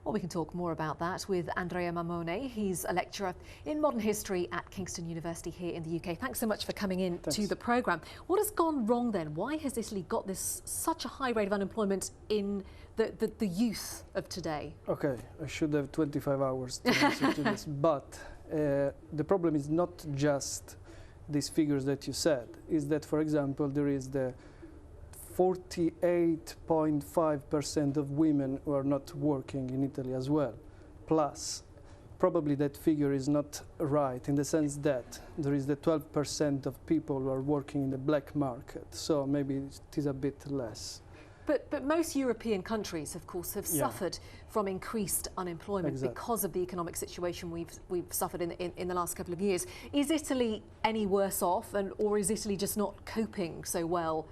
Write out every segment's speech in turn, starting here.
Well, we can talk more about that with Andrea Mammone. He's a lecturer in modern history at Kingston University here in the UK. Thanks so much for coming in to the programme. What has gone wrong then? Why has Italy got such a high rate of unemployment in the youth of today? Okay, I should have 25 hours to answer to this, but the problem is not just these figures that you said, is that, for example, there is the 48.5% of women who are not working in Italy as well. Plus, probably that figure is not right in the sense that there is the 12% of people who are working in the black market, so maybe it is a bit less. But most European countries, of course, have suffered from increased unemployment because of the economic situation we've suffered in the last couple of years. Is Italy any worse off, or is Italy just not coping so well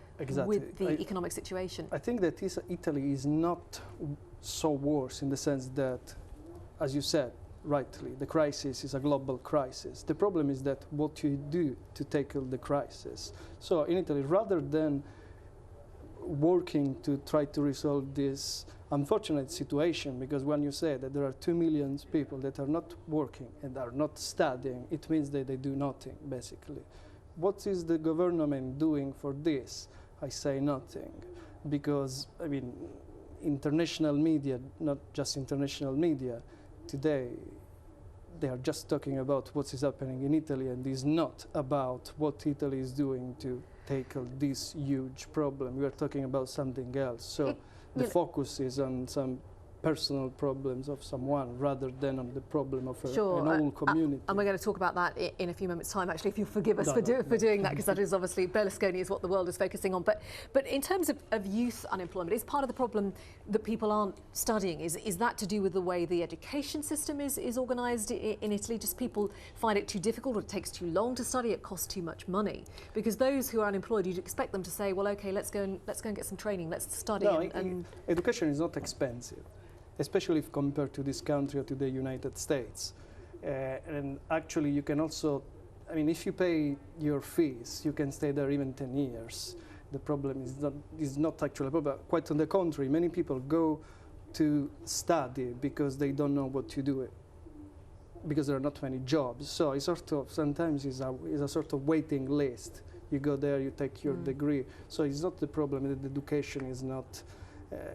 with the economic situation? I think that Italy is not so worse in the sense that, as you said rightly, the crisis is a global crisis. The problem is that what you do to tackle the crisis. So in Italy, rather than working to try to resolve this unfortunate situation, because when you say that there are 2 million people that are not working and are not studying, it means that they do nothing, basically. What is the government doing for this? I say nothing, because, I mean, international media, not just international media, today they are just talking about what is happening in Italy and is not about what Italy is doing to tackle this huge problem. We are talking about something else. So the focus is on some personal problems of someone rather than on the problem of an whole community. And we're going to talk about that in a few moments' time, actually, if you'll forgive us for doing that, because that is obviously, Berlusconi is what the world is focusing on. But in terms of youth unemployment, is part of the problem that people aren't studying? Is that to do with the way the education system is organised in Italy? Just people find it too difficult, or it takes too long to study, it costs too much money? Because those who are unemployed, you'd expect them to say, well, OK, let's go and get some training, let's study. Education is not expensive, especially if compared to this country or to the United States. And actually you can also, I mean, if you pay your fees, you can stay there even 10 years. The problem is not actually a problem. Quite on the contrary, many people go to study because they don't know what to do, because there are not many jobs. So it's sort of, sometimes it's a sort of waiting list. You go there, you take your degree. So it's not the problem that the education is not,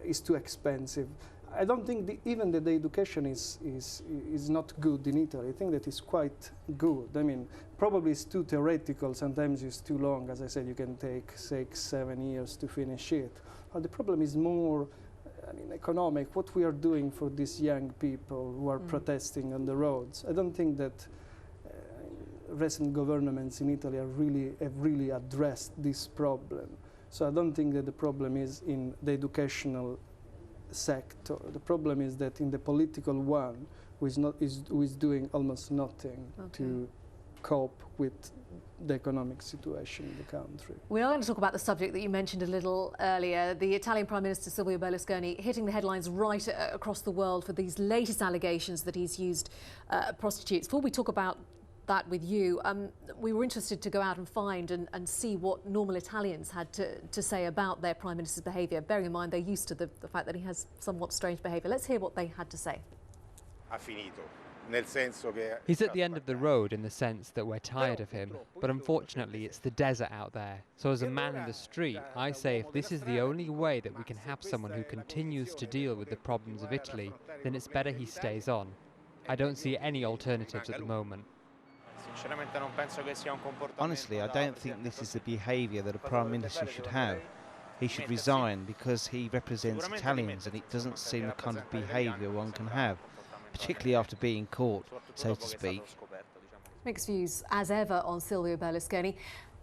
is too expensive. I don't think even that the education is not good in Italy. I think that it's quite good. I mean, probably it's too theoretical. Sometimes it's too long. As I said, you can take 6, 7 years to finish it. But the problem is more, I mean, economic. What we are doing for these young people who are protesting on the roads. I don't think that recent governments in Italy have really addressed this problem. So I don't think that the problem is in the educational sector. The problem is that in the political one, who is doing almost nothing to cope with the economic situation in the country. We are going to talk about the subject that you mentioned a little earlier, the Italian Prime Minister Silvio Berlusconi hitting the headlines right across the world for these latest allegations that he's used prostitutes. Before we talk about that with you, we were interested to go out and find and see what normal Italians had to say about their Prime Minister's behaviour, bearing in mind they're used to the fact that he has somewhat strange behaviour. Let's hear what they had to say. He's at the end of the road in the sense that we're tired of him, but unfortunately it's the desert out there. So as a man in the street, I say if this is the only way that we can have someone who continues to deal with the problems of Italy, then it's better he stays on. I don't see any alternatives at the moment. Honestly, I don't think this is the behaviour that a Prime Minister should have. He should resign because he represents Italians, and it doesn't seem the kind of behaviour one can have, particularly after being caught, so to speak. Mixed views, as ever, on Silvio Berlusconi.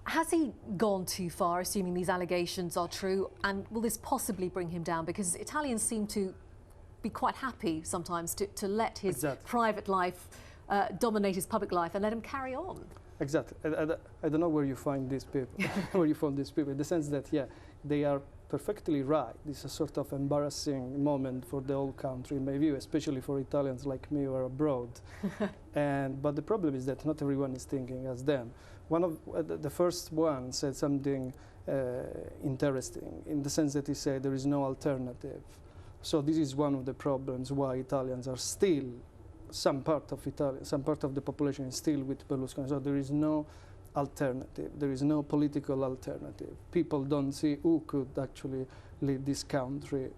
Has he gone too far, assuming these allegations are true, and will this possibly bring him down? Because Italians seem to be quite happy sometimes to let his private life dominate his public life and let him carry on. Exactly. I don't know where you find these people, in the sense that, yeah, they are perfectly right. This is a sort of embarrassing moment for the whole country, in my view, especially for Italians like me who are abroad. But the problem is that not everyone is thinking as them. One of the first one said something interesting, in the sense that he said there is no alternative. So this is one of the problems why Italians are still, some part of the population is still with Berlusconi. So there is no alternative. There is no political alternative. People don't see who could actually lead this country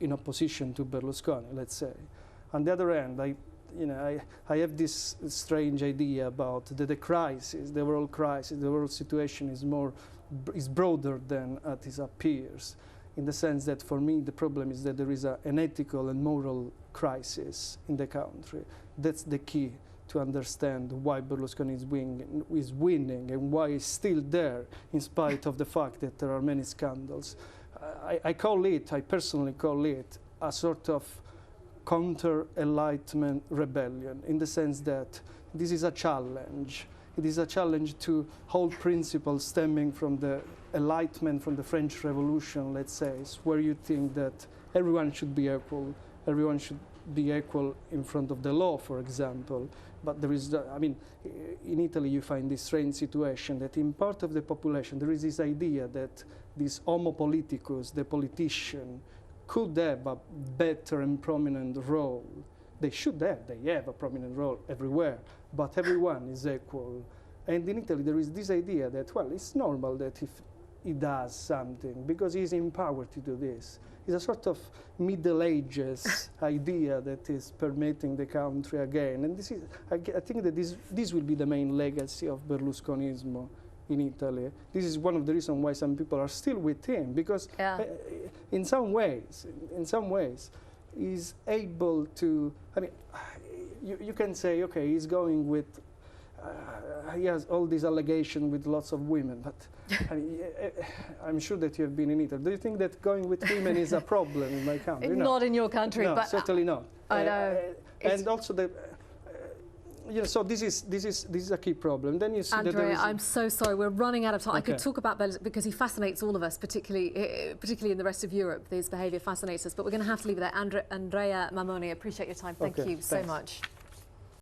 in opposition to Berlusconi, let's say. On the other hand, I have this strange idea about the crisis, the world crisis, the world situation is broader than it appears, in the sense that for me the problem is that there is an ethical and moral crisis in the country. That's the key to understand why Berlusconi is winning and why he's still there in spite of the fact that there are many scandals. I personally call it a sort of counter-enlightenment rebellion, in the sense that this is a challenge. It is a challenge to whole principles stemming from the Enlightenment, from the French Revolution, let's say, where you think that everyone should be equal, everyone should be equal in front of the law, for example. But there is, in Italy you find this strange situation that in part of the population there is this idea that this homo politicus, the politician, could have a better and prominent role. They have a prominent role everywhere, but everyone is equal. And in Italy there is this idea that, well, it's normal that if he does something, because he's empowered to do this. It's a sort of Middle Ages idea that is permeating the country again. And this is, I think that this will be the main legacy of Berlusconismo in Italy. This is one of the reasons why some people are still with him, because in some ways, he's able to, you can say, okay, he's going with, he has all these allegations with lots of women, but I'm sure that you have been in Italy. Do you think that going with women is a problem in my country? Not in your country, no, but certainly not. I know. And also the. So this is a key problem. Then you see Andrea, that there is I'm so sorry, we're running out of time. Okay. I could talk about Berlusconi because he fascinates all of us, particularly in the rest of Europe. His behaviour fascinates us, but we're going to have to leave it there. Andrea Mammone, appreciate your time. Thank you so much.